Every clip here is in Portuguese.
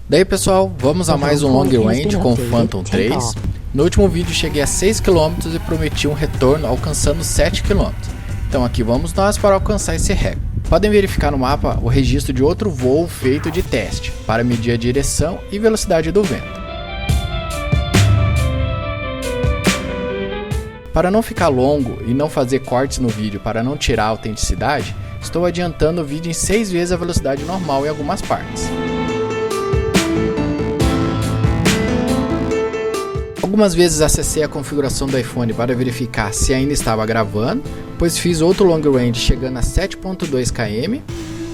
Daí pessoal, vamos a mais um long range com o Phantom 3. No último vídeo cheguei a 6 km e prometi um retorno alcançando 7 km. Então aqui vamos nós para alcançar esse recorde. Podem verificar no mapa o registro de outro voo feito de teste, para medir a direção e velocidade do vento. Para não ficar longo e não fazer cortes no vídeo para não tirar a autenticidade, estou adiantando o vídeo em 6 vezes a velocidade normal em algumas partes. Algumas vezes acessei a configuração do iPhone para verificar se ainda estava gravando, pois fiz outro long range chegando a 7.2 km,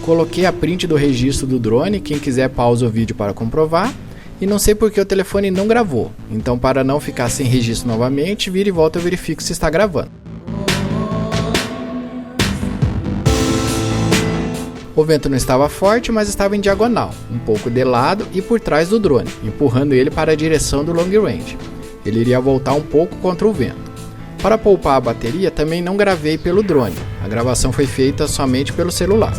coloquei a print do registro do drone, quem quiser pausa o vídeo para comprovar, e não sei porque o telefone não gravou, então para não ficar sem registro novamente, vira e volta eu verifico se está gravando. O vento não estava forte, mas estava em diagonal, um pouco de lado e por trás do drone, empurrando ele para a direção do long range. Ele iria voltar um pouco contra o vento. Para poupar a bateria, também não gravei pelo drone, a gravação foi feita somente pelo celular.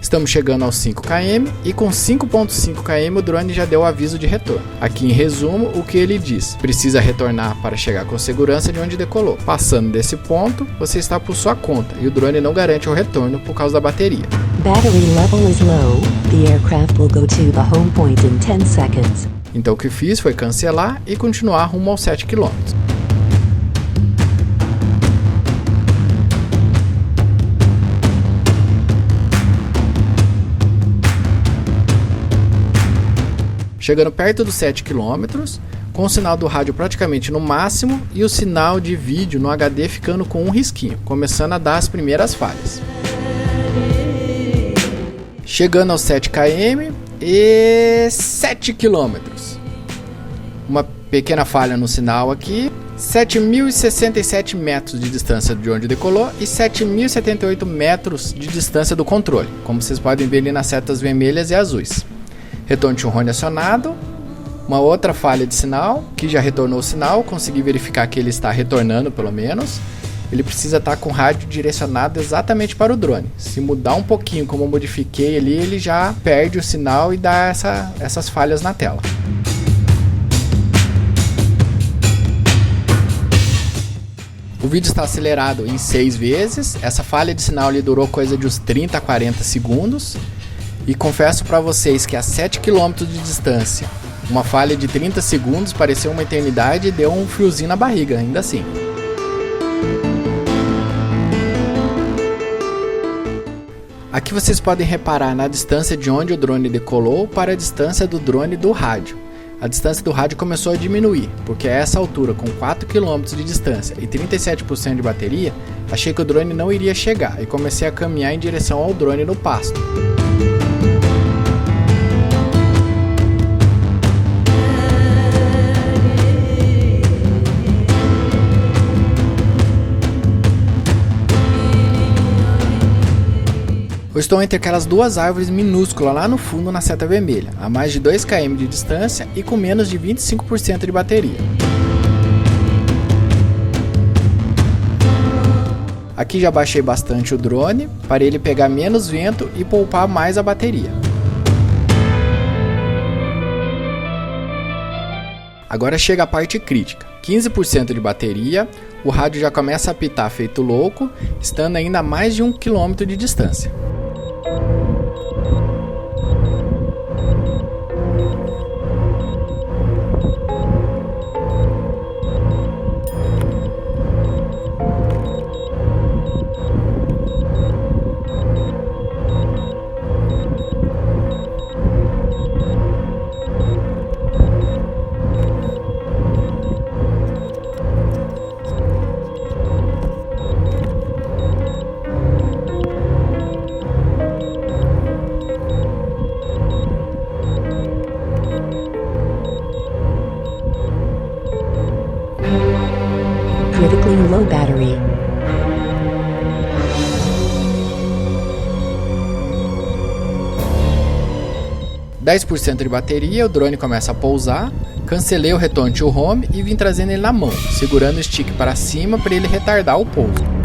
Estamos chegando aos 5 km e com 5.5 km o drone já deu o aviso de retorno. Aqui em resumo o que ele diz: precisa retornar para chegar com segurança de onde decolou. Passando desse ponto, você está por sua conta e o drone não garante o retorno por causa da bateria. Battery level is low. The aircraft will go to the home point in 10 seconds. Então o que fiz foi cancelar e continuar rumo aos 7 km. Chegando perto dos 7 km, com o sinal do rádio praticamente no máximo e o sinal de vídeo no HD ficando com um risquinho, começando a dar as primeiras falhas. Chegando aos 7 km e 7 km. Uma pequena falha no sinal aqui, 7.067 metros de distância de onde decolou e 7.078 metros de distância do controle, como vocês podem ver ali nas setas vermelhas e azuis. Retorno de Rony acionado, uma outra falha de sinal, que já retornou o sinal, consegui verificar que ele está retornando pelo menos. Ele precisa estar com o rádio direcionado exatamente para o drone. Se mudar um pouquinho como eu modifiquei ali, ele já perde o sinal e dá essas falhas na tela. O vídeo está acelerado em 6 vezes, essa falha de sinal ali durou coisa de uns 30 a 40 segundos. E confesso para vocês que a 7 km de distância, uma falha de 30 segundos pareceu uma eternidade e deu um friozinho na barriga, ainda assim. Aqui vocês podem reparar na distância de onde o drone decolou para a distância do drone do rádio. A distância do rádio começou a diminuir, porque a essa altura, com 4 km de distância e 37% de bateria, achei que o drone não iria chegar e comecei a caminhar em direção ao drone no pasto. Eu estou entre aquelas duas árvores minúsculas lá no fundo na seta vermelha, a mais de 2 km de distância e com menos de 25% de bateria. Aqui já baixei bastante o drone para ele pegar menos vento e poupar mais a bateria. Agora chega a parte crítica, 15% de bateria, o rádio já começa a apitar feito louco, estando ainda a mais de 1 km de distância. Critically low battery. 10% de bateria, o drone começa a pousar, cancelei o return to home e vim trazendo ele na mão, segurando o stick para cima para ele retardar o pouso.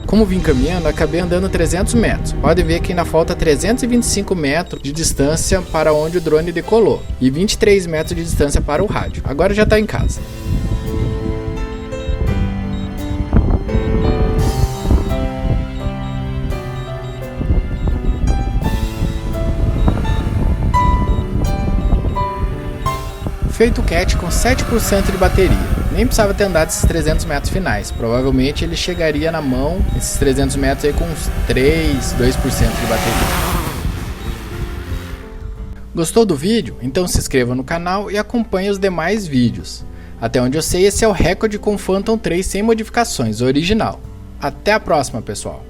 Como vim caminhando, acabei andando 300 metros. Pode ver que ainda falta 325 metros de distância para onde o drone decolou e 23 metros de distância para o rádio. Agora já está em casa. Feito o catch com 7% de bateria. Nem precisava ter andado esses 300 metros finais. Provavelmente ele chegaria na mão, esses 300 metros aí com uns 2% de bateria. Gostou do vídeo? Então se inscreva no canal e acompanhe os demais vídeos. Até onde eu sei, esse é o recorde com Phantom 3 sem modificações, original. Até a próxima, pessoal!